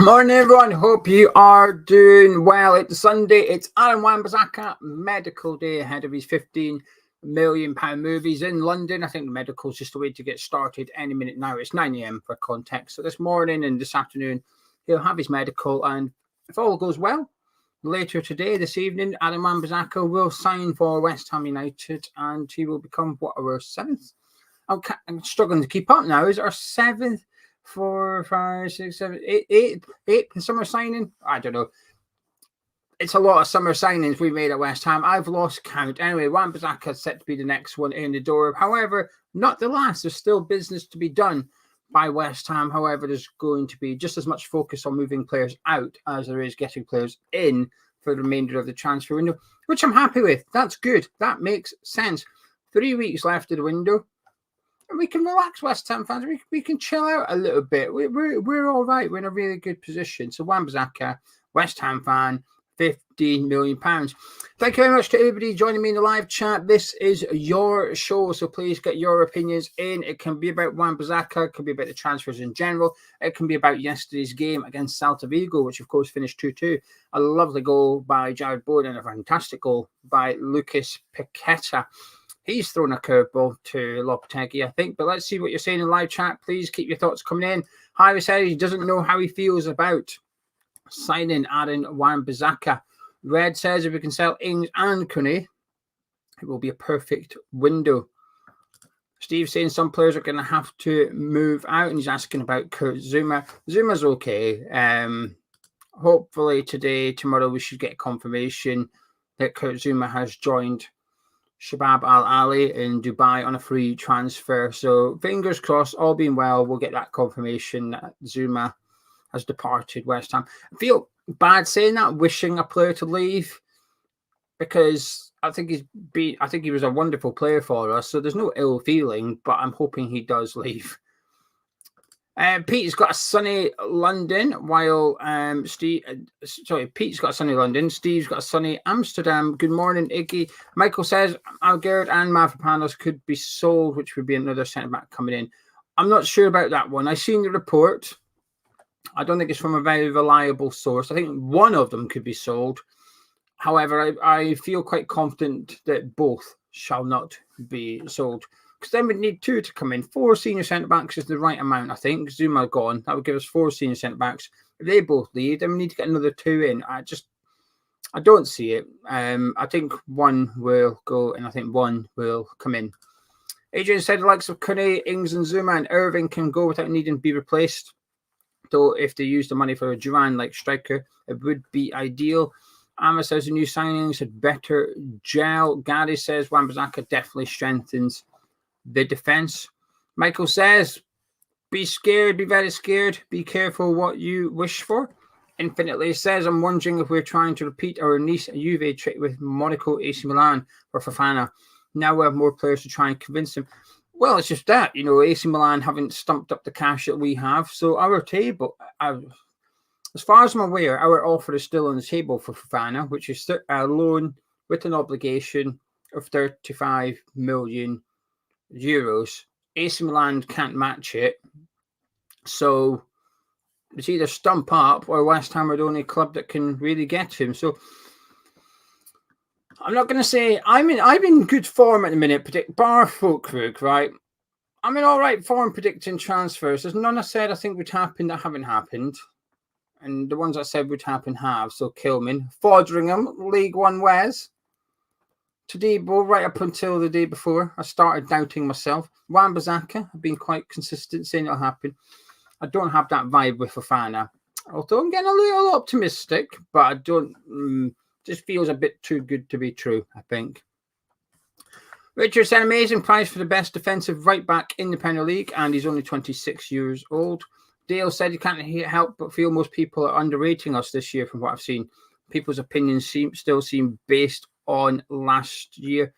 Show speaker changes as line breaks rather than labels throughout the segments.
Morning, everyone. Hope you are doing well. It's Sunday. It's Wan-Bissaka medical day ahead of his £15 million movies in London. I think the medical is just a way to get started any minute now. It's 9 a.m. for context. So this morning and this afternoon, he'll have his medical. And if all goes well, later today, this evening, Wan-Bissaka will sign for West Ham United and he will become our seventh. I'm struggling to keep up now. Is it our seventh? 4, 5, 6, 7, 8 summer signing. I don't know. It's a lot of summer signings we made at West Ham. I've lost count. Anyway, Wan-Bissaka is set to be the next one in the door. However, not the last. There's still business to be done by West Ham. However, there's going to be just as much focus on moving players out as there is getting players in for the remainder of the transfer window, which I'm happy with. That's good. That makes sense. 3 weeks left of the window. We can relax, West Ham fans. We can chill out a little bit. We're all right. We're in a really good position. So Wan-Bissaka, West Ham fan, £15 million. Thank you very much to everybody joining me in the live chat. This is your show, so please get your opinions in. It can be about Wan-Bissaka. It can be about the transfers in general. It can be about yesterday's game against Celta Vigo, which of course finished 2-2. A lovely goal by Jared Bowen and a fantastic goal by Lucas Paqueta. He's thrown a curveball to Lopetegui, I think. But let's see what you're saying in live chat. Please keep your thoughts coming in. Harry says he doesn't know how he feels about signing Wan-Bissaka. Red says if we can sell Ings and Kone, it will be a perfect window. Steve saying some players are going to have to move out. And he's asking about Kurt Zouma. Zuma's okay. Hopefully today, tomorrow, we should get confirmation that Kurt Zouma has joined Shabab Al-Ali in Dubai on a free transfer. So fingers crossed, all being well, we'll get that confirmation that Zouma has departed West Ham. I feel bad saying that, wishing a player to leave, because I think he was a wonderful player for us. So there's no ill feeling, but I'm hoping he does leave. Pete's got a sunny London, while Pete's got a sunny London. Steve's got a sunny Amsterdam. Good morning, Iggy. Michael says Algerd and Mavropanos could be sold, which would be another centre back coming in. I'm not sure about that one. I've seen the report. I don't think it's from a very reliable source. I think one of them could be sold. However, I feel quite confident that both shall not be sold. Because then we'd need 2 to come in. 4 senior centre-backs is the right amount, I think. Zouma gone. That would give us 4 senior centre-backs. If they both leave, then we need to get another 2 in. I don't see it. I think 1 will go and I think 1 will come in. Adrian said the likes of Kone, Ings and Zouma and Irving can go without needing to be replaced. Though if they use the money for a Duran-like striker, it would be ideal. Amma says the new signings had better gel. Gary says Wan-Bissaka definitely strengthens the defense. Michael says, be scared, be very scared. Be careful what you wish for. Infinitely says, I'm wondering if we're trying to repeat our Nice Juve trick with Monaco, AC Milan, or Forfana. Now we have more players to try and convince them. Well, it's just that, AC Milan haven't stumped up the cash that we have. So our table, as far as I'm aware, our offer is still on the table for Forfana, which is a loan with an obligation of 35 million euros. AC Milan can't match it, so it's either stump up or West Ham are the only club that can really get him. So I'm not going to say I'm in good form at the minute. Bar Folkrook, right? I'm in all right form predicting transfers. There's none I said I think would happen that haven't happened, and the ones I said would happen have. So Kilman, Fodringham, League One Wes. Tadebo, right up until the day before, I started doubting myself. Wan-Bissaka, I've been quite consistent saying it'll happen. I don't have that vibe with Forfana. Although I'm getting a little optimistic, but I don't... just feels a bit too good to be true, I think. Richard said amazing price for the best defensive right-back in the Premier League, and he's only 26 years old. Dale said you can't help but feel most people are underrating us this year from what I've seen. People's opinions still seem based on last year.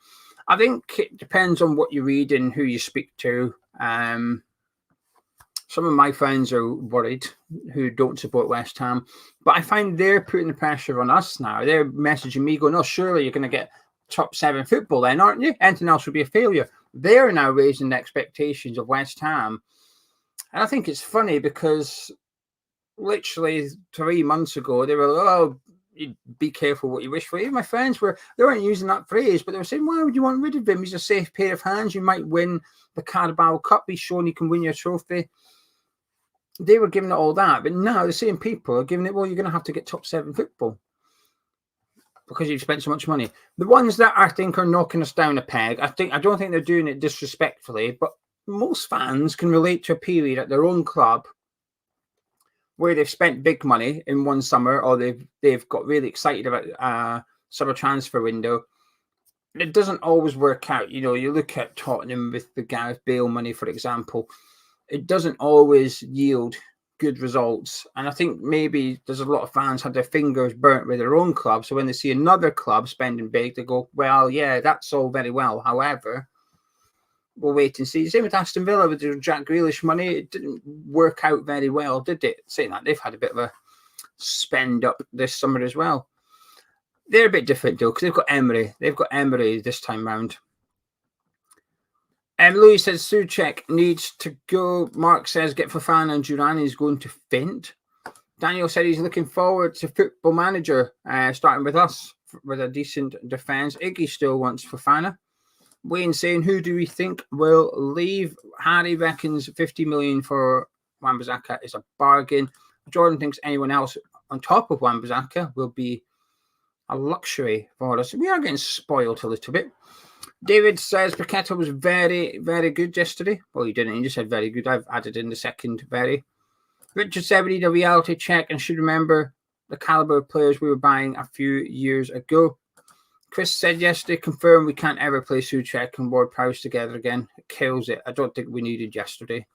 I think it depends on what you read and who you speak to. Some of my friends are worried who don't support West Ham, but I find they're putting the pressure on us now. They're messaging me going, oh, surely you're going to get top 7 football then, aren't you? Anything else would be a failure. They're now raising the expectations of West Ham. And I think it's funny because literally 3 months ago, they were, oh, be careful what you wish for. Even my friends they weren't using that phrase, but they were saying, why would you want rid of him? He's a safe pair of hands. You might win the Carabao Cup. He's shown he can win your trophy. They were giving it all that, but now the same people are giving it, well, you're going to have to get top 7 football because you've spent so much money. The ones that I think are knocking us down a peg, I don't think they're doing it disrespectfully, but most fans can relate to a period at their own club where they've spent big money in one summer, or they've got really excited about summer transfer window. It doesn't always work out. You know, you look at Tottenham with the Gareth Bale money, for example. It doesn't always yield good results. And I think maybe there's a lot of fans had their fingers burnt with their own club. So when they see another club spending big, they go, well, yeah, that's all very well. However, we'll wait and see. Same with Aston Villa with the Jack Grealish money. It didn't work out very well, did it? Saying that, they've had a bit of a spend up this summer as well. They're a bit different, though, because they've got Emery. They've got Emery this time round. Louis says Souček needs to go. Mark says get Forfana and Duran is going to faint. Daniel said he's looking forward to Football Manager starting with us with a decent defence. Iggy still wants Forfana. Wayne saying, who do we think will leave? Harry reckons 50 million for Wan-Bissaka is a bargain. Jordan thinks anyone else on top of Wan-Bissaka will be a luxury for us. We are getting spoiled a little bit. David says Paqueta was very, very good yesterday. Well, he didn't. He just said very good. I've added in the second very. Richard said we need a reality check and should remember the caliber of players we were buying a few years ago. Chris said yesterday, confirmed we can't ever play Souček and Ward-Prowse together again. It kills it. I don't think we needed yesterday.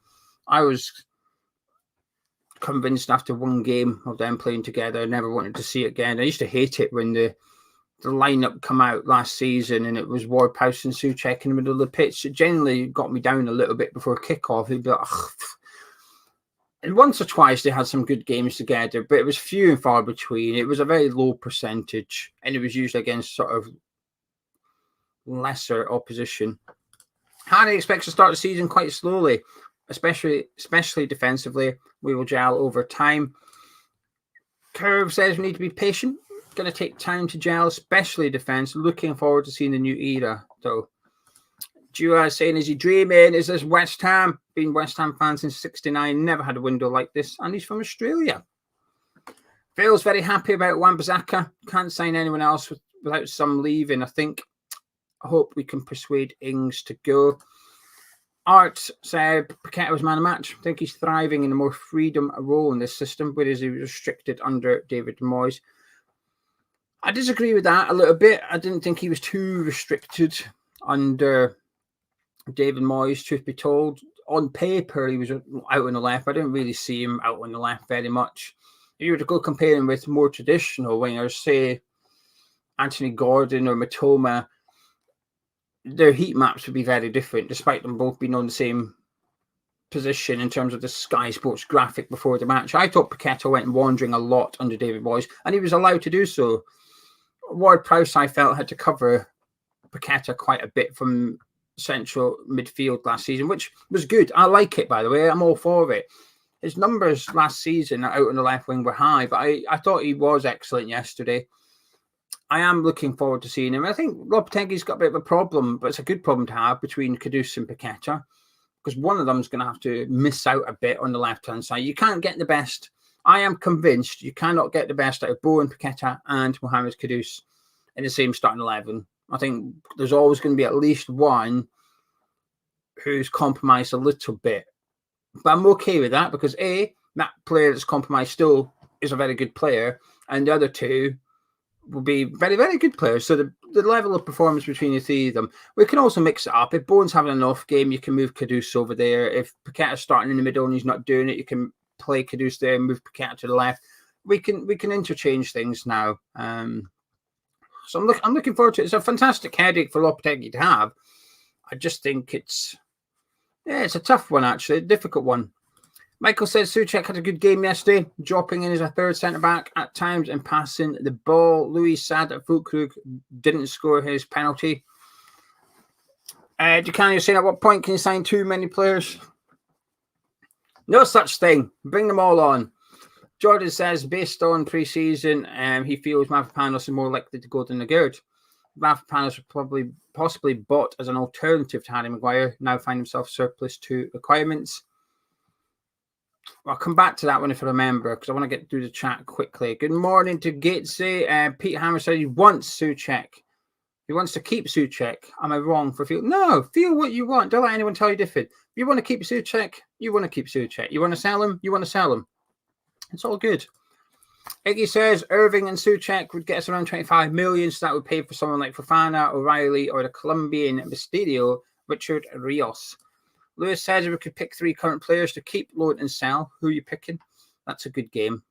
I was convinced after one game of them playing together, I never wanted to see it again. I used to hate it when the lineup come out last season and it was Ward-Prowse and Souček in the middle of the pitch. It generally got me down a little bit before kickoff. He'd be like, ugh. And once or twice they had some good games together, but it was few and far between. It was a very low percentage, and it was usually against sort of lesser opposition. Harry expects to start the season quite slowly, especially defensively. We will gel over time. Curve says we need to be patient. Going to take time to gel, especially defense. Looking forward to seeing the new era, though. Dua saying, is he dreaming? Is this West Ham? Been West Ham fan since '69. Never had a window like this. And he's from Australia. Phil's very happy about Wan-Bissaka. Can't sign anyone else without some leaving, I think. I hope we can persuade Ings to go. Art said Paqueta was man of match. I think he's thriving in a more freedom role in this system, whereas he was restricted under David Moyes. I disagree with that a little bit. I didn't think he was too restricted under David Moyes, truth be told. On paper, he was out on the left. I didn't really see him out on the left very much. If you were to go compare him with more traditional wingers, say Anthony Gordon or Matoma, their heat maps would be very different, despite them both being on the same position in terms of the Sky Sports graphic before the match. I thought Paqueta went wandering a lot under David Moyes, and he was allowed to do so. Ward-Prowse, I felt, had to cover Paqueta quite a bit from central midfield last season, which was good. I like it, by the way. I'm all for it. His numbers last season out on the left wing were high, but I thought he was excellent yesterday. I am looking forward to seeing him. I think Lopetegui's got a bit of a problem, but it's a good problem to have between Kudus and Paqueta, because one of them is going to have to miss out a bit on the left-hand side. You can't get the best. I am convinced you cannot get the best out of Bowen Paqueta and Mohamed Kudus in the same starting 11. I think there's always going to be at least one who's compromised a little bit. But I'm okay with that because, A, that player that's compromised still is a very good player, and the other two will be very, very good players. So the level of performance between the three of them, we can also mix it up. If Bowen's having an off game, you can move Kudus over there. If Paqueta's starting in the middle and he's not doing it, you can play Kudus there and move Paqueta to the left. We can interchange things now. So I'm looking forward to it. It's a fantastic headache for Lopetegui to have. I just think it's a tough one, actually, a difficult one. Michael says Souček had a good game yesterday, dropping in as a third centre-back at times and passing the ball. Louis sad that Fulkrug didn't score his penalty. Ducani is saying, at what point can you sign too many players? No such thing. Bring them all on. Jordan says, based on pre-season, he feels Mavropanos is more likely to go than Lagarde. Mavropanos would possibly bought as an alternative to Harry Maguire, now find himself surplus to requirements. I'll come back to that one if I remember, because I want to get through the chat quickly. Good morning to Gatesy. Pete Hammer said he wants Souček. He wants to keep Souček. Am I wrong for feel? No, feel what you want. Don't let anyone tell you different. If you want to keep Souček, you want to keep Souček. You want to sell him, you want to sell him. It's all good. Iggy says Irving and Souček would get us around 25 million, so that would pay for someone like Forfana, O'Reilly, or the Colombian Mysterio, Richard Rios. Lewis says if we could pick 3 current players to keep, loan, and sell, who are you picking? That's a good game.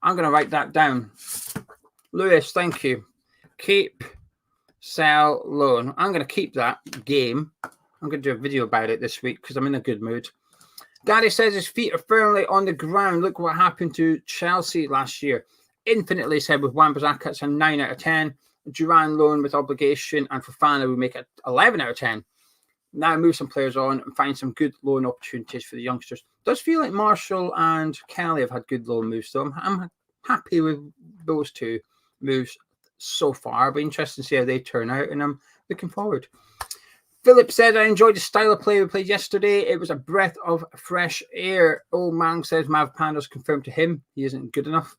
I'm going to write that down. Lewis, thank you. Keep, sell, loan. I'm going to keep that game. I'm going to do a video about it this week because I'm in a good mood. Gary says his feet are firmly on the ground. Look what happened to Chelsea last year. Infinitely said with Wan-Bissaka, it's a 9 out of 10. Duran loan with obligation, and Forfana would make it 11 out of 10. Now move some players on and find some good loan opportunities for the youngsters. Does feel like Marshall and Kelly have had good loan moves, so I'm happy with those 2 moves so far. It'll be interesting to see how they turn out, and I'm looking forward. Philip said, I enjoyed the style of play we played yesterday. It was a breath of fresh air. Old Mang says Mavropanos confirmed to him he isn't good enough.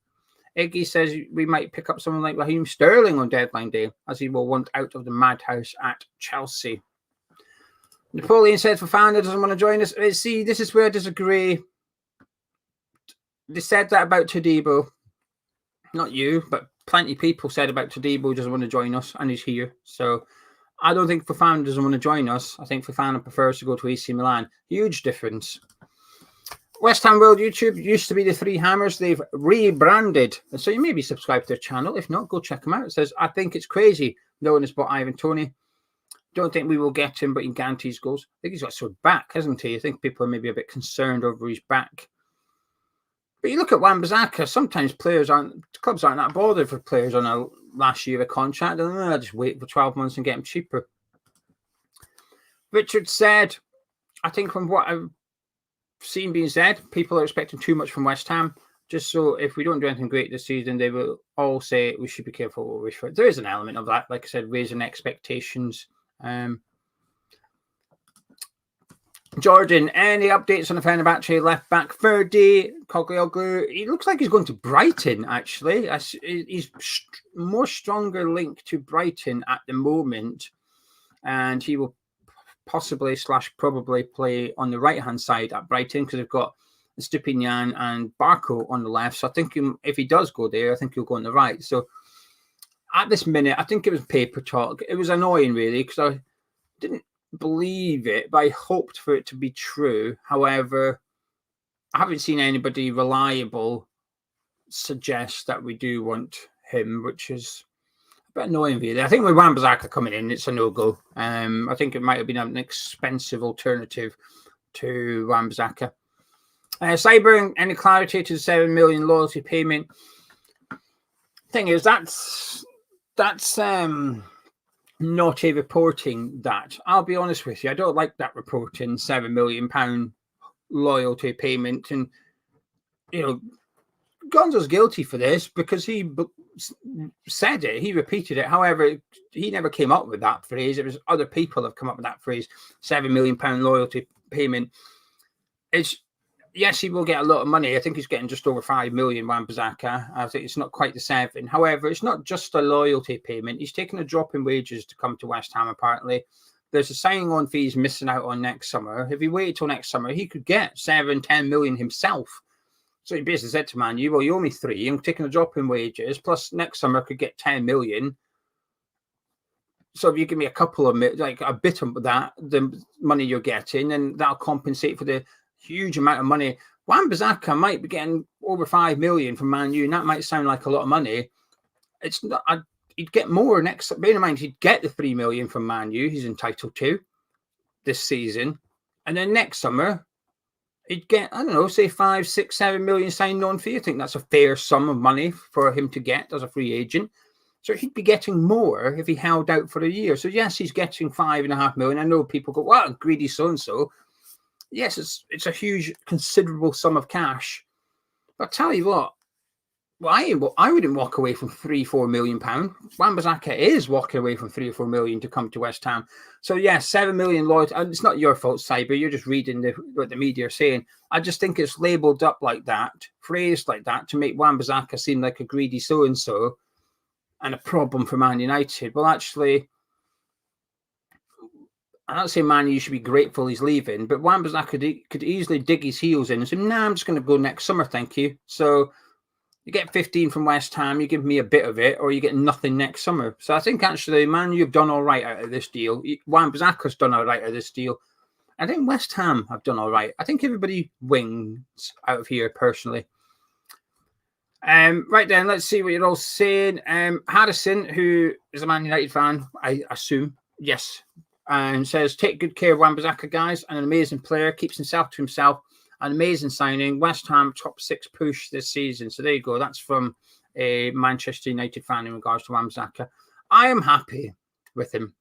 Iggy says we might pick up someone like Raheem Sterling on deadline day, as he will want out of the madhouse at Chelsea. Napoleon said Fofana doesn't want to join us. See, this is where I disagree. They said that about Todibo. Not you, but plenty of people said about Todibo doesn't want to join us, and he's here. So I don't think Fofana doesn't want to join us. I think Fofana prefers to go to AC Milan. Huge difference. West Ham World YouTube used to be the 3 Hammers. They've rebranded. So you may be subscribed to their channel. If not, go check them out. It says, I think it's crazy. No one has bought Ivan Toney. Don't think we will get him, but he guarantees goals. I think he's got a sort of back, hasn't he? I think people are maybe a bit concerned over his back. But you look at Wan-Bissaka, sometimes clubs aren't that bothered for players on a last year of a contract. They'll just wait for 12 months and get him cheaper. Richard said, I think from what I've seen being said, people are expecting too much from West Ham. Just so if we don't do anything great this season, they will all say we should be careful what we wish for. There is an element of that, like I said, raising expectations. Jordan, any updates on the Fenerbahce left back Ferdy Coglioglu? He looks like he's going to Brighton, actually. He's more stronger link to Brighton at the moment, and he will possibly / probably play on the right-hand side at Brighton because they've got Stupinian and Barco on the left. So I think if he does go there, I think he'll go on the right. So at this minute, I think it was paper talk. It was annoying, really, because I didn't believe it, but I hoped for it to be true. However, I haven't seen anybody reliable suggest that we do want him, which is a bit annoying, really. I think with Wan-Bissaka coming in, it's a no-go. I think it might have been an expensive alternative to Wan-Bissaka. Cyber, any clarity to the 7 million loyalty payment? Thing is, that's not a reporting that. I'll be honest with you, I don't like that reporting £7 million loyalty payment. And, you know, Gonzo's guilty for this because he said it, he repeated it. However, he never came up with that phrase. It was other people have come up with that phrase, £7 million loyalty payment. Yes, he will get a lot of money. I think he's getting just over 5 million, Wan-Bissaka. I think it's not quite the 7. However, it's not just a loyalty payment. He's taken a drop in wages to come to West Ham, apparently. There's a signing on fee he's missing out on next summer. If he waited till next summer, he could get 7-10 million himself. So he basically said to Man U, well, you owe me 3. I'm taking a drop in wages. Plus, next summer I could get 10 million. So if you give me a couple of, like a bit of that, the money you're getting, then that'll compensate for the huge amount of money. Wan-Bissaka might be getting over 5 million from Man U, and that might sound like a lot of money. It's not. He'd get more next. Bear in mind, he'd get the 3 million from Man U. He's entitled to this season, and then next summer he'd get, I don't know, say 5, 6, 7 million signed on fee. I think that's a fair sum of money for him to get as a free agent. So he'd be getting more if he held out for a year. So yes, he's getting 5.5 million. I know people go, "Well, greedy so and so." Yes, it's a huge, considerable sum of cash. But I'll tell you what, Well, I wouldn't walk away from £3-4 million. Wan-Bissaka is walking away from 3 or 4 million to come to West Ham. So yeah, 7 million loyalty. And it's not your fault, Cyber. You're just reading what the media are saying. I just think it's labelled up like that, phrased like that, to make Wan-Bissaka seem like a greedy so-and-so and a problem for Man United. Well, actually, I'm not saying Man U should be grateful he's leaving, but Wan-Bissaka could easily dig his heels in and say, nah, I'm just going to go next summer, thank you. So you get 15 from West Ham, you give me a bit of it, or you get nothing next summer. So I think actually, Man, you've done all right out of this deal. Wan-Bissaka's done all right out of this deal. I think West Ham have done all right. I think everybody wins out of here, personally. Right then, let's see what you're all saying. Harrison, who is a Man United fan, I assume, yes, and says, take good care of Wan-Bissaka, guys. An amazing player, keeps himself to himself. An amazing signing. West Ham top 6 push this season. So there you go. That's from a Manchester United fan in regards to Wan-Bissaka. I am happy with him.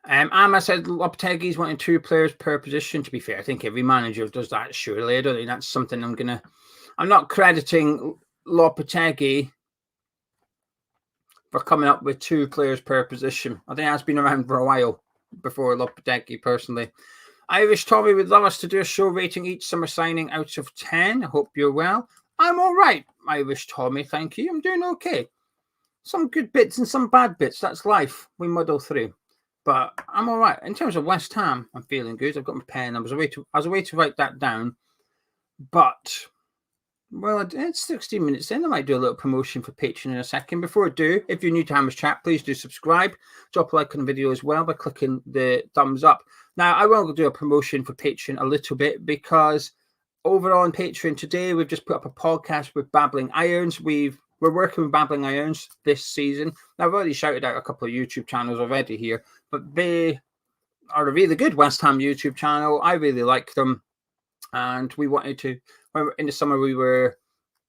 Amma said Lopetegui's wanting 2 players per position. To be fair, I think every manager does that, surely. I don't think that's something I'm not crediting Lopetegui for coming up with 2 players per position. I think that's been around for a while before Lopetegui, personally. Irish Tommy would love us to do a show rating each summer signing out of 10. I hope you're well. I'm all right, Irish Tommy. Thank you. I'm doing okay. Some good bits and some bad bits. That's life. We muddle through. But I'm all right. In terms of West Ham, I'm feeling good. I've got my pen. I was away to write that down. But, well, it's 16 minutes in. I might do a little promotion for Patreon in a second. Before I do, if you're new to Hammer's Chat, please do subscribe. Drop a like on the video as well by clicking the thumbs up. Now, I will do a promotion for Patreon a little bit because over on Patreon today, we've just put up a podcast with Babbling Irons. We're working with Babbling Irons this season. Now, I've already shouted out a couple of YouTube channels already here, but they are a really good West Ham YouTube channel. I really like them. And we wanted to, in the summer, we were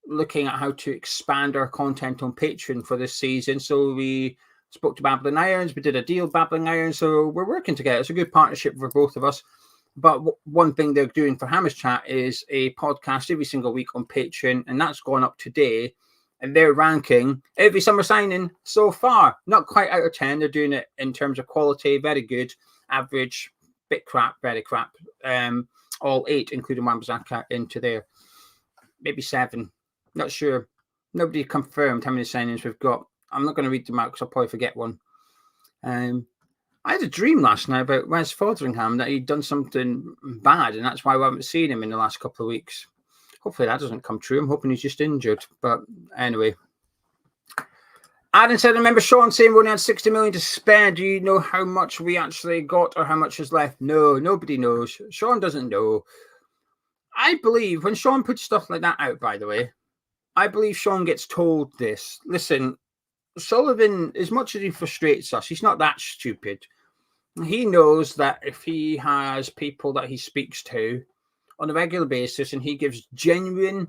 looking at how to expand our content on Patreon for this season. So we spoke to Babbling Irons. We did a deal with Babbling Irons. So we're working together. It's a good partnership for both of us. But one thing they're doing for Hammer's Chat is a podcast every single week on Patreon. And that's gone up today. And they're ranking every summer signing so far. Not quite out of 10. They're doing it in terms of quality. Very good. Average. Bit crap. Very crap. All 8, including Wan-Bissaka, into there. Maybe 7. Not sure. Nobody confirmed how many signings we've got. I'm not going to read them out because I'll probably forget one. I had a dream last night about Wes Foderingham that he'd done something bad, and that's why we haven't seen him in the last couple of weeks. Hopefully that doesn't come true. I'm hoping he's just injured. But anyway. Adam said, I remember Sean saying we only had 60 million to spare. Do you know how much we actually got or how much is left? No, nobody knows. Sean doesn't know. I believe when Sean puts stuff like that out, by the way, I believe Sean gets told this. Listen, Sullivan, as much as he frustrates us, he's not that stupid. He knows that if he has people that he speaks to on a regular basis and he gives genuine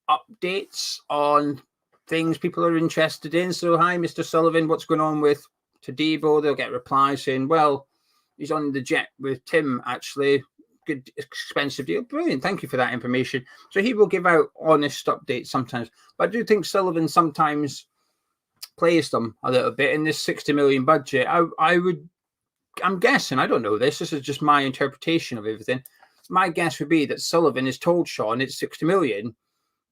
updates on things people are interested in. So, hi, Mr. Sullivan, what's going on with Todibo? They'll get replies saying, well, he's on the jet with Tim, actually. Good, expensive deal. Brilliant. Thank you for that information. So he will give out honest updates sometimes. But I do think Sullivan sometimes plays them a little bit in this 60 million budget. I'm guessing, I don't know this. This is just my interpretation of everything. My guess would be that Sullivan has told Sean it's 60 million,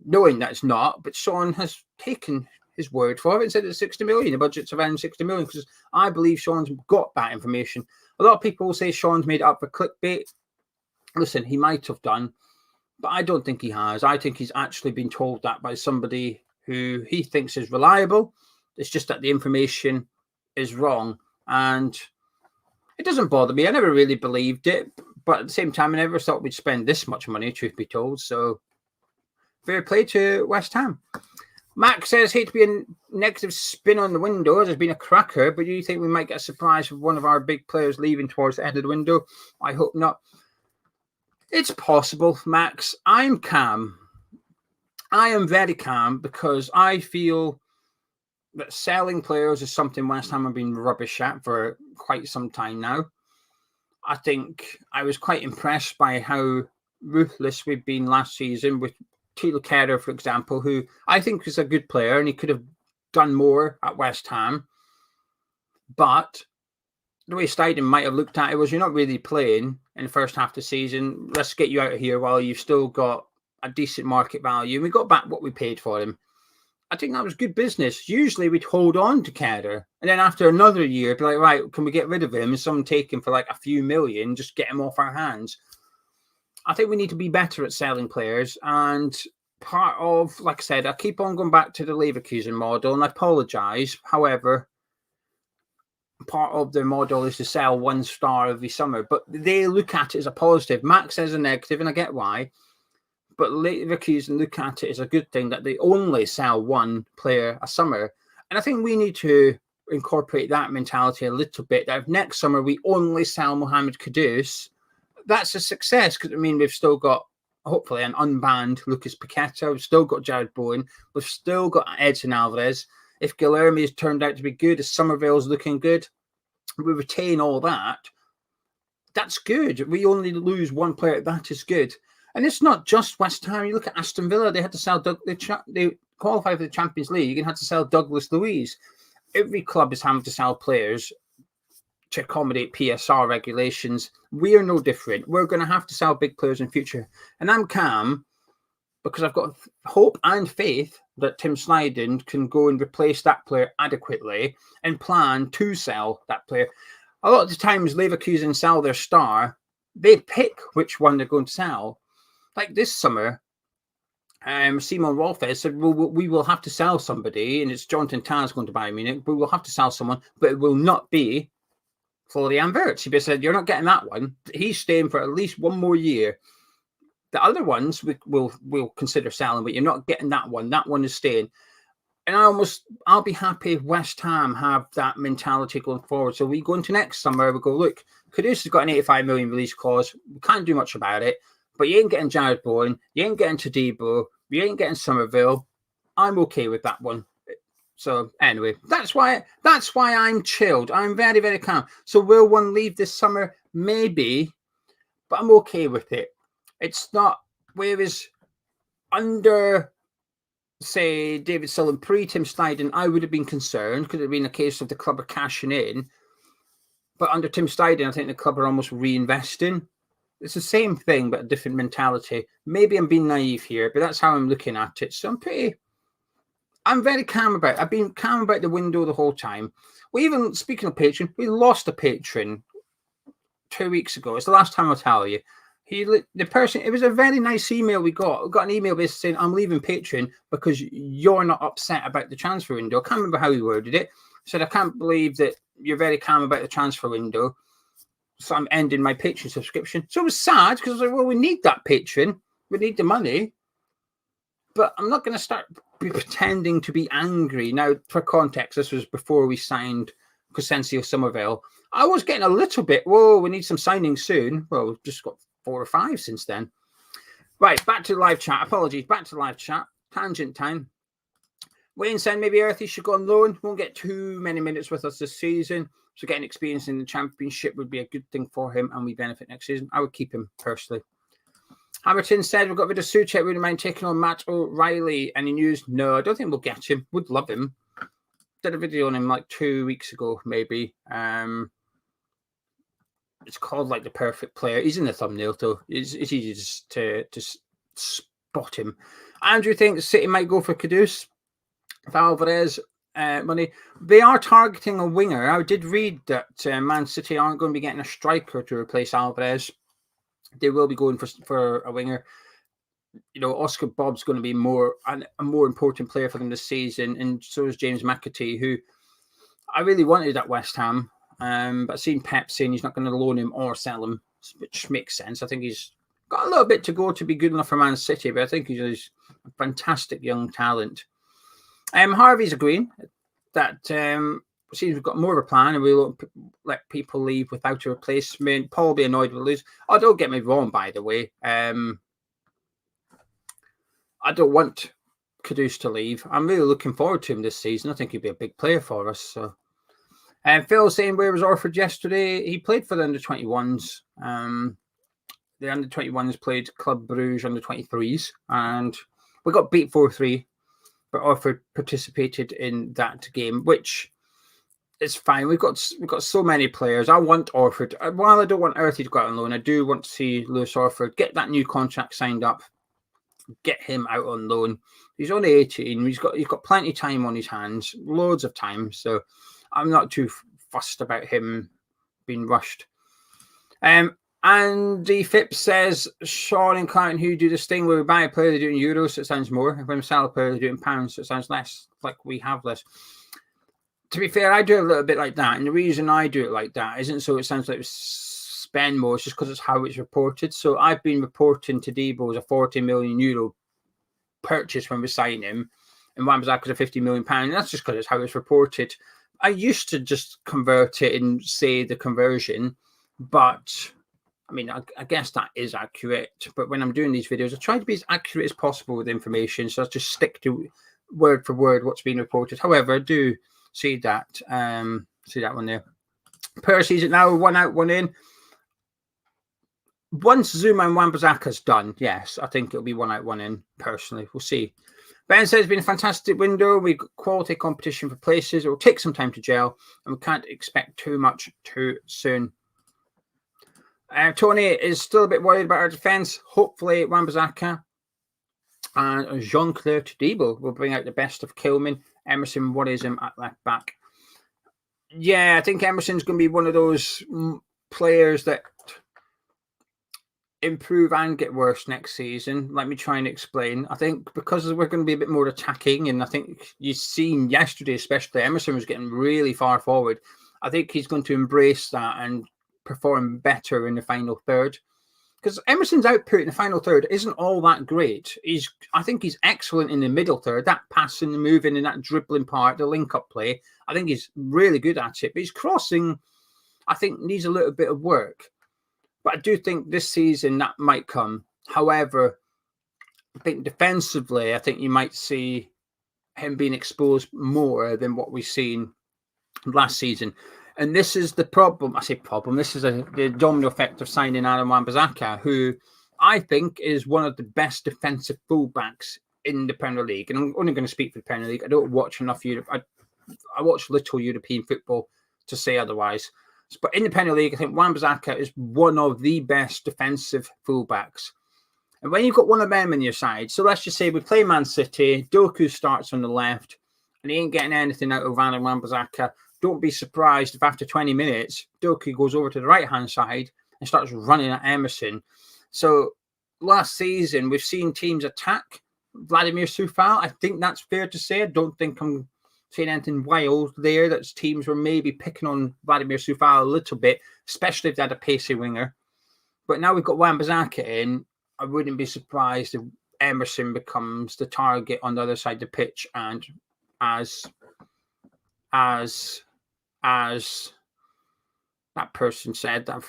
knowing that it's not, but Sean has taken his word for it and said it's 60 million. The budget's around 60 million because I believe Sean's got that information. A lot of people will say Sean's made it up for clickbait. Listen, he might have done, but I don't think he has. I think he's actually been told that by somebody who he thinks is reliable. It's just that the information is wrong. And it doesn't bother me. I never really believed it. But at the same time, I never thought we'd spend this much money, truth be told. So, fair play to West Ham. Max says, hate to be a negative spin on the window. There's been a cracker, but do you think we might get a surprise with one of our big players leaving towards the end of the window? I hope not. It's possible, Max. I'm calm. I am very calm because I feel that selling players is something West Ham have been rubbish at for quite some time now. I think I was quite impressed by how ruthless we've been last season with Tilo Kehrer, for example, who I think is a good player and he could have done more at West Ham. But the way Steidten might have looked at it was, you're not really playing in the first half of the season. Let's get you out of here while you've still got a decent market value. And we got back what we paid for him. I think that was good business. Usually we'd hold on to Kehrer. And then after another year, be like, right, can we get rid of him? And someone take him for like a few million, just get him off our hands. I think we need to be better at selling players. And part of, like I said, I keep on going back to the Leverkusen model, and I apologise. However, part of their model is to sell one star every summer, but they look at it as a positive. Max says a negative, and I get why. But Leverkusen look at it as a good thing that they only sell one player a summer. And I think we need to incorporate that mentality a little bit, that if next summer we only sell Mohamed Kudus, that's a success, because I mean, we've still got, hopefully, an unbanned Lucas Paqueta. We've still got Jared Bowen. We've still got Edson Alvarez. If Guilherme has turned out to be good, if Somerville's looking good, we retain all that. That's good. We only lose one player. That is good. And it's not just West Ham. You look at Aston Villa. They had to sell they qualified for the Champions League and had to sell Douglas Luiz. Every club is having to sell players to accommodate PSR regulations. We are no different. We're going to have to sell big players in future. And I'm calm because I've got hope and faith that Tim Steidten can go and replace that player adequately and plan to sell that player. A lot of the times Leverkusen sell their star, they pick which one they're going to sell. Like this summer, Simon Rolfes said, well, we will have to sell somebody, and it's Jonathan Tah's going to Bayern Munich. We will have to sell someone, but it will not be Florian Wirtz. He said, you're not getting that one. He's staying for at least one more year. The other ones we'll consider selling, but you're not getting that one. That one is staying. And I'll be happy if West Ham have that mentality going forward. So we go into next summer, we go, look, Kudus has got an 85 million release clause. We can't do much about it. But you ain't getting Jared Bowen, you ain't getting Todibo, you ain't getting Somerville. I'm okay with that one. So anyway, that's why I'm chilled. I'm very, very calm. So will one leave this summer? Maybe, but I'm okay with it. It's not, whereas under, say, David Sullen, pre-Tim Steidten, I would have been concerned. Could have been a case of the club are cashing in. But under Tim Steidten, I think the club are almost reinvesting. It's the same thing, but a different mentality. Maybe I'm being naive here, but that's how I'm looking at it. So I'm very calm about it. I've been calm about the window the whole time. Speaking of patron, we lost a patron 2 weeks ago. It's the last time I'll tell you. It was a very nice email we got. We got an email basically saying, I'm leaving Patreon because you're not upset about the transfer window. I can't remember how he worded it. He said, I can't believe that you're very calm about the transfer window, so I'm ending my Patreon subscription. So it was sad because I was like, well, we need that Patreon. We need the money. But I'm not going to start pretending to be angry. Now, for context, this was before we signed Crescencio Somerville. I was getting a little bit, whoa, we need some signings soon. Well, we've just got 4 or 5 since then. Right, back to live chat. Apologies, back to live chat. Tangent time. Wayne said maybe Earthy should go on loan. Won't get too many minutes with us this season. So getting experience in the Championship would be a good thing for him, and we benefit next season. I would keep him personally. Hamilton said we've got rid of Souček. Wouldn't mind taking on Matt O'Reilly. Any news? No, I don't think we'll get him. Would love him. Did a video on him like 2 weeks ago, maybe. It's called like the perfect player. He's in the thumbnail, though. It's easy to spot him. Andrew thinks City might go for Kudus. Alvarez money. They are targeting a winger. I did read that Man City aren't going to be getting a striker to replace Alvarez. They will be going for a winger. You know, Oscar Bobb's going to be a more important player for them this season, and so is James McAtee, who I really wanted at West Ham. But I've seen Pep saying he's not going to loan him or sell him, which makes sense. I think he's got a little bit to go to be good enough for Man City, but I think he's a fantastic young talent. Harvey's agreeing that seems we've got more of a plan and we won't let people leave without a replacement. Paul will be annoyed with lose. Oh, don't get me wrong, by the way. I don't want Kudus to leave. I'm really looking forward to him this season. I think he'll be a big player for us. So, Phil saying where was Orford yesterday? He played for the under-21s. The under-21s played Club Bruges under-23s, and We got beat 4-3, but Orford participated in that game, which is fine. We've got so many players. I want Orford. While I don't want Earthy to go out on loan, I do want to see Lewis Orford get that new contract signed up, get him out on loan. He's only 18. He's got plenty of time on his hands, loads of time. So I'm not too fussed about him being rushed. Andy Phipps says Sean and Clinton who do this thing where we buy a player, they do it in euros, so it sounds more. If we sell a player, they do it in pounds, so it sounds less. Like we have less. To be fair, I do it a little bit like that, and the reason I do it like that isn't so it sounds like we spend more. It's just because it's how it's reported. So I've been reporting to Debo as a 40 million euro purchase when we sign him, and Wan-Bissaka is a £50 million. And that's just because it's how it's reported. I used to just convert it and say the conversion, but I mean, I guess that is accurate. But when I'm doing these videos, I try to be as accurate as possible with information. So I just stick to word for word what's being reported. However, I do see that one there. Preseason now, 1 out, 1 in. Once Zuma and Wan-Bissaka's done, yes, I think it'll be 1 out, 1 in. Personally, we'll see. Ben says it's been a fantastic window. We've got quality competition for places. It will take some time to gel, and we can't expect too much too soon. Tony is still a bit worried about our defence. Hopefully, Wan-Bissaka and Jean-Claude Todibo will bring out the best of Kilman. Emerson worries him at left back. Yeah, I think Emerson's going to be one of those players that improve and get worse next season. Let me try and explain. I think because we're going to be a bit more attacking, and I think you've seen yesterday, especially Emerson was getting really far forward. I think he's going to embrace that and perform better in the final third. Because Emerson's output in the final third isn't all that great. I think he's excellent in the middle third, that passing, the moving, and that dribbling part, the link-up play. I think he's really good at it. But his crossing, I think, needs a little bit of work. But I do think this season that might come. However, I think defensively, I think you might see him being exposed more than what we've seen last season. And this is the problem. I say problem. This is the domino effect of signing Wan-Bissaka, who I think is one of the best defensive fullbacks in the Premier League. And I'm only going to speak for the Premier League. I don't watch enough Europe. I watch little European football to say otherwise. But in the Premier League, I think Wan-Bissaka is one of the best defensive fullbacks. And when you've got one of them on your side, so let's just say we play Man City, Doku starts on the left, and he ain't getting anything out of Wan-Bissaka. Don't be surprised if after 20 minutes, Doku goes over to the right-hand side and starts running at Emerson. So last season, we've seen teams attack Vladimir Soufal. I think that's fair to say. I don't think I'm saying anything wild there. That teams were maybe picking on Vladimir Soufal a little bit, especially if they had a pacey winger. But now we've got Wan-Bissaka in. I wouldn't be surprised if Emerson becomes the target on the other side of the pitch, and as that person said, that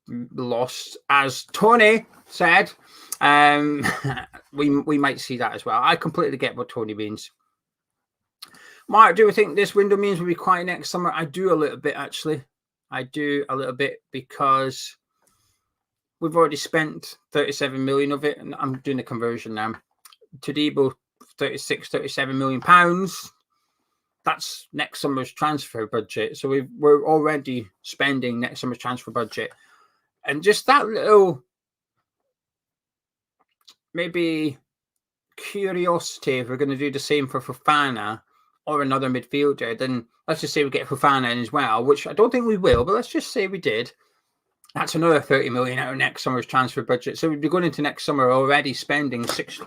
lost, as Tony said, we might see that as well. I completely get what Tony means. Mark, do we think this window means we'll be quiet next summer? I do a little bit, actually. I do a little bit because we've already spent 37 million of it, and I'm doing a conversion now. Todibo, 37 million pounds. That's next summer's transfer budget. So we're already spending next summer's transfer budget. And just that little, maybe, curiosity, if we're going to do the same for Forfana or another midfielder, then let's just say we get Forfana in as well, which I don't think we will, but let's just say we did. That's another 30 million out of next summer's transfer budget. So we'd be going into next summer already spending 60.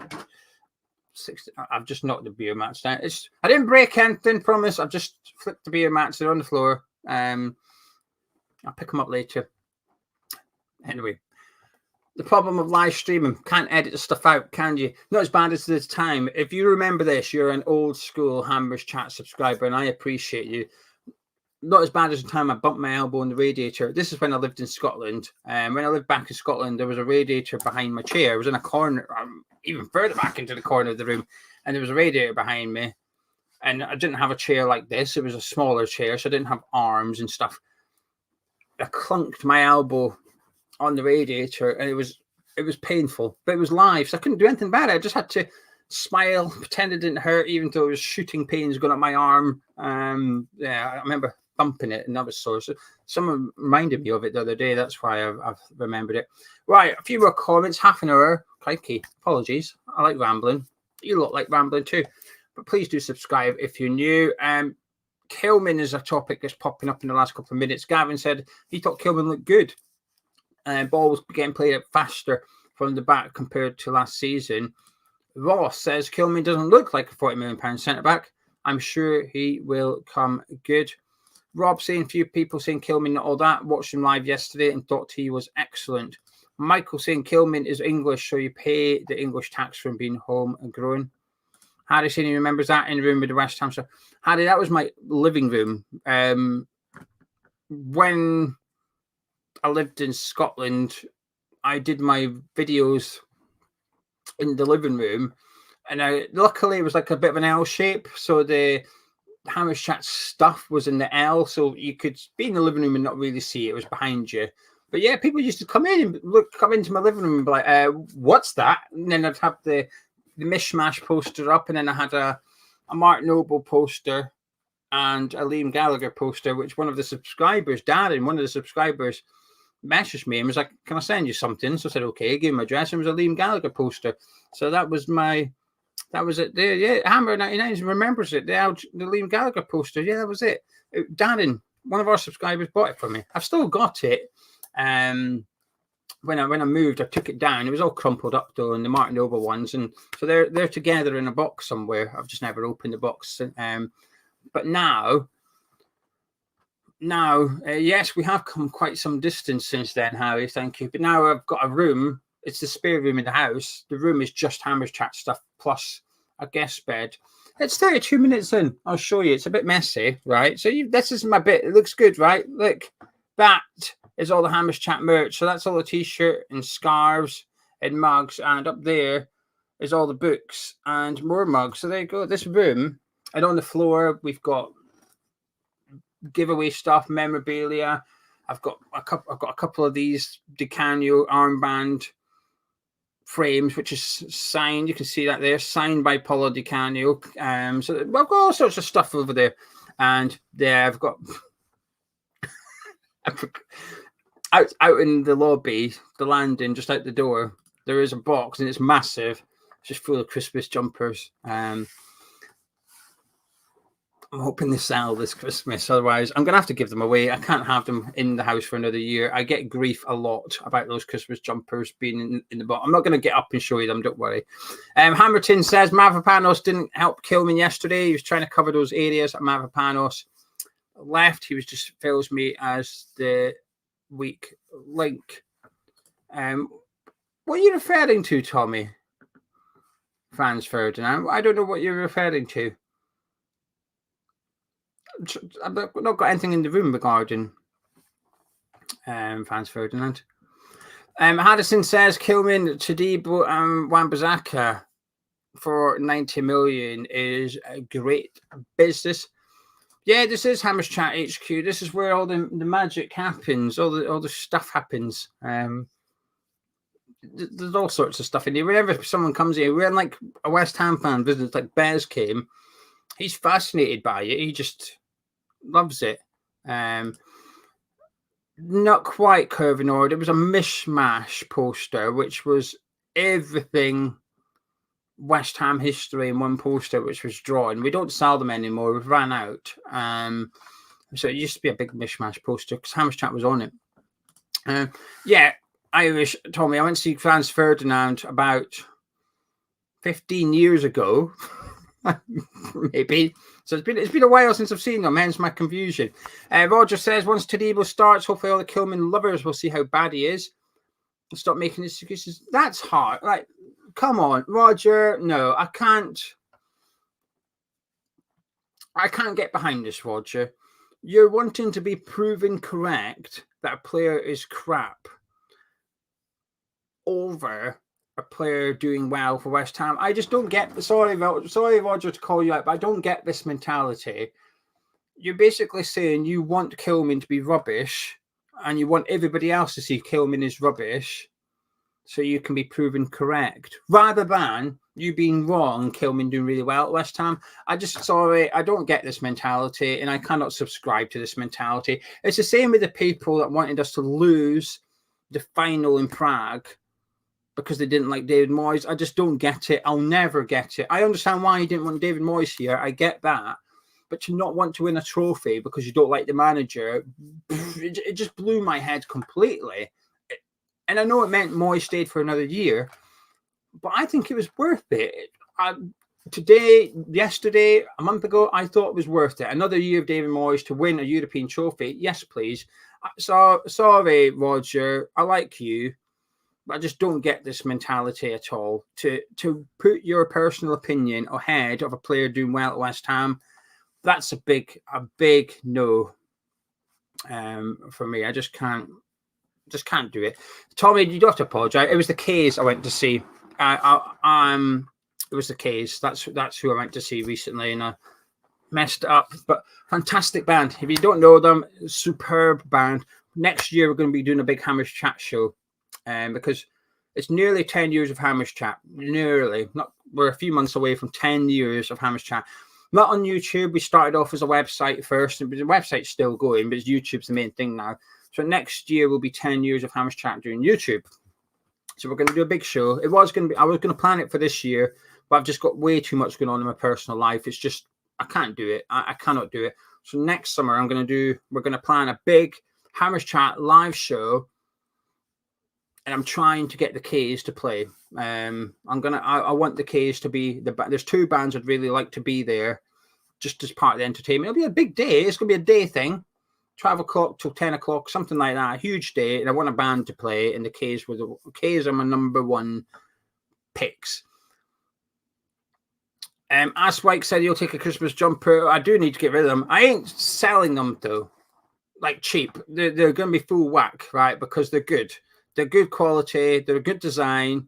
I've just knocked the beer mats down. I didn't break anything, promise. I've just flipped the beer mats. They're on the floor. I'll pick them up later. Anyway, the problem of live streaming, can't edit the stuff out, can you? Not as bad as this time. If you remember this, you're an old school Hammers Chat subscriber, and I appreciate you. Not as bad as the time I bumped my elbow on the radiator. This is when I lived in Scotland. When I lived back in Scotland, there was a radiator behind my chair. It was in a corner, even further back into the corner of the room, and there was a radiator behind me. And I didn't have a chair like this. It was a smaller chair, so I didn't have arms and stuff. I clunked my elbow on the radiator, and it was painful, but it was live, so I couldn't do anything about it. I just had to smile, pretend it didn't hurt, even though it was shooting pains going up my arm. Yeah, I remember thumping it, and that was sore. So someone reminded me of it the other day. That's why I've remembered it. Right, a few more comments. Half an hour. Crikey. Apologies. I like rambling. You look like rambling too. But please do subscribe if you're new. Kilman is a topic that's popping up in the last couple of minutes. Gavin said he thought Kilman looked good. Ball was getting played out faster from the back compared to last season. Ross says Kilman doesn't look like a £40 million centre-back. I'm sure he will come good. Rob saying, few people saying Kilman not all that. Watched him live yesterday and thought he was excellent. Michael saying Kilman is English, so you pay the English tax from being home and grown. Harry saying he remembers that in the room with the West Ham. So, Harry, that was my living room. When I lived in Scotland, I did my videos in the living room, and luckily it was like a bit of an L shape, so the Hammers Chat stuff was in the L, so you could be in the living room and not really see it. It was behind you. But yeah, people used to come in and come into my living room and be like, what's that? And then I'd have the Mishmash poster up, and then I had a Mark Noble poster and a Liam Gallagher poster, which one of the subscribers, Darren, one of the subscribers, messaged me and was like, can I send you something? So I said, okay, gave him my address, and it was a Liam Gallagher poster. So that was it there. Yeah, Hammer 99 remembers it. The Liam Gallagher poster. Yeah, that was it. Darren, one of our subscribers, bought it for me. I've still got it. When I moved, I took it down. It was all crumpled up though, and the Martin Noble ones, and so they're together in a box somewhere. I've just never opened the box. But now, yes, we have come quite some distance since then, Harry. Thank you. But now I've got a room. It's the spare room in the house. The room is just Hammers Chat stuff plus a guest bed. It's 32 minutes in. I'll show you. It's a bit messy, right? So this is my bit. It looks good, right? Look, that is all the Hammers Chat merch. So that's all the t-shirt and scarves and mugs. And up there is all the books and more mugs. So there you go. This room. And on the floor, we've got giveaway stuff, memorabilia. I've got a couple of these Decanio armband frames, which is signed. You can see that there, signed by Paulo Di Canio. So I've got all sorts of stuff over there, and there I've got out in the lobby, the landing, just out the door. There is a box, and it's massive. It's just full of Christmas jumpers. I'm hoping they sell this Christmas. Otherwise, I'm going to have to give them away. I can't have them in the house for another year. I get grief a lot about those Christmas jumpers being in the box. I'm not going to get up and show you them. Don't worry. Hammerton says Mavropanos didn't help Kilman yesterday. He was trying to cover those areas. Mavropanos left. He was just fills me as the weak link. What are you referring to, Tommy? Franz Ferdinand. I don't know what you're referring to. I've not got anything in the room regarding Franz Ferdinand. Haddison says Kilman, Tadibo and Wan-Bissaka for 90 million is a great business. Yeah, this is Hammers Chat HQ. This is where all the magic happens, all the stuff happens. There's all sorts of stuff in here. Whenever someone comes here, we're like a West Ham fan visits, like Bears came. He's fascinated by it. He just loves it. Not quite curving order. It was a mishmash poster, which was everything West Ham history in one poster, which was drawn. We don't sell them anymore. We've ran out. So it used to be a big mishmash poster because Hammers Chat was on it. Yeah, Irish Tommy. I went to see Franz Ferdinand about 15 years ago. Maybe. So it's been a while since I've seen them, hence my confusion. Roger says once Tadibo starts, hopefully all the Kilman lovers will see how bad he is and stop making excuses. That's hard. Like, come on, Roger. No, I can't get behind this, Roger. You're wanting to be proven correct that a player is crap over a player doing well for West Ham. I just don't get. Sorry, Roger, to call you out, but I don't get this mentality. You're basically saying you want Kilman to be rubbish, and you want everybody else to see Kilman is rubbish, so you can be proven correct, rather than you being wrong, Kilman doing really well at West Ham. I don't get this mentality, and I cannot subscribe to this mentality. It's the same with the people that wanted us to lose the final in Prague because they didn't like David Moyes. I just don't get it. I'll never get it. I understand why you didn't want David Moyes here. I get that. But to not want to win a trophy because you don't like the manager, it just blew my head completely. And I know it meant Moyes stayed for another year, but I think it was worth it. Yesterday, a month ago, I thought it was worth it. Another year of David Moyes to win a European trophy. Yes, please. Sorry, Roger. I like you, but I just don't get this mentality at all. To put your personal opinion ahead of a player doing well at West Ham, that's a big no for me. I just can't do it. Tommy, you don't have to apologise. It was the K's I went to see. It was the K's. That's who I went to see recently, and I messed up. But fantastic band. If you don't know them, superb band. Next year we're going to be doing a big Hammers Chat show, because it's nearly 10 years of Hammers Chat. We're a few months away from 10 years of Hammers Chat. Not on YouTube. We started off as a website first, and the website's still going, but YouTube's the main thing now. So next year will be 10 years of Hammers Chat doing YouTube. So we're going to do a big show. I was going to plan it for this year, but I've just got way too much going on in my personal life. It's just, I can't do it. I cannot do it. So next summer we're going to plan a big Hammers Chat live show, and I'm trying to get the K's to play. I want the K's to be there's two bands I'd really like to be there, just as part of the entertainment. It'll be a big day. It's going to be a day thing, 12 o'clock till 10 o'clock, something like that. A huge day, and I want a band to play. And the K's are my number one picks. Aswike said he'll take a Christmas jumper. I do need to get rid of them. I ain't selling them though, like cheap. They're going to be full whack, right? Because they're good. They're good quality. They're a good design.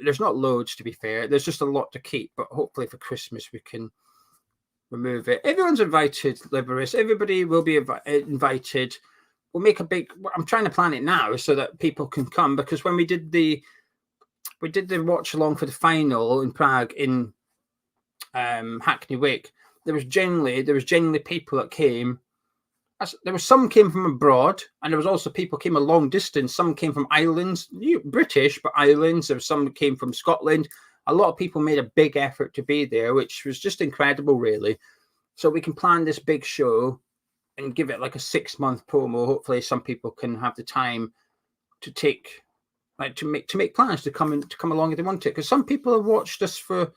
There's not loads, to be fair. There's just a lot to keep. But hopefully for Christmas we can remove it. Everyone's invited, Liberis. Everybody will be invited. We'll make a big. I'm trying to plan it now so that people can come, because when we did the watch along for the final in Prague in Hackney Wick, there was genuinely people that came. There was some came from abroad, and there was also people came a long distance. Some came from islands, British, but islands. There was some that came from Scotland. A lot of people made a big effort to be there, which was just incredible, really. So we can plan this big show and give it like a 6-month promo. Hopefully, some people can have the time to make plans to come along if they want it. Because some people have watched us for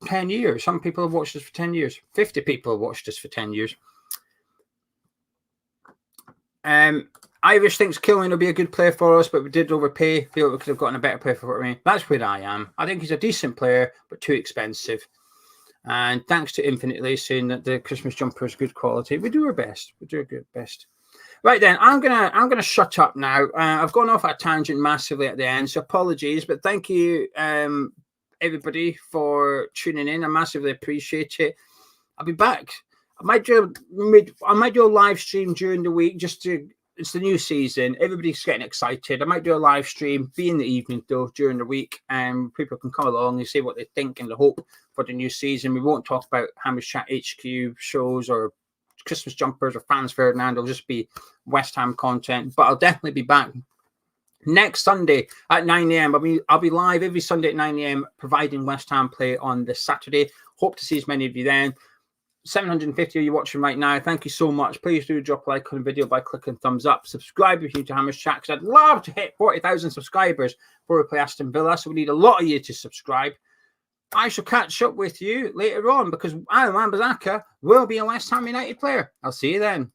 10 years. Some people have watched us for 10 years. 50 people have watched us for 10 years. Irish thinks Kilman will be a good player for us, but we did overpay. Feel we could have gotten a better player for me. That's where I am. I think he's a decent player, but too expensive. And thanks to Infinitely saying that the Christmas jumper is good quality. We do our best. We do our good best. Right then, I'm gonna shut up now. I've gone off at a tangent massively at the end, so apologies. But thank you, everybody, for tuning in. I massively appreciate it. I'll be back. I might do a live stream during the week it's the new season. Everybody's getting excited. I might do a live stream, be in the evening though, during the week, and people can come along and say what they think and the hope for the new season. We won't talk about Hammers Chat HQ shows or Christmas jumpers or Fans Ferdinand. It'll just be West Ham content. But I'll definitely be back next Sunday at 9 a.m. I'll be live every Sunday at 9 a.m. providing West Ham play on this Saturday. Hope to see as many of you then. 750 of you watching right now. Thank you so much. Please do drop a like on the video by clicking thumbs up. Subscribe if you're new to Hammers Chat, because I'd love to hit 40,000 subscribers before we play Aston Villa. So we need a lot of you to subscribe. I shall catch up with you later on, because Wan-Bissaka will be a West Ham United player. I'll see you then.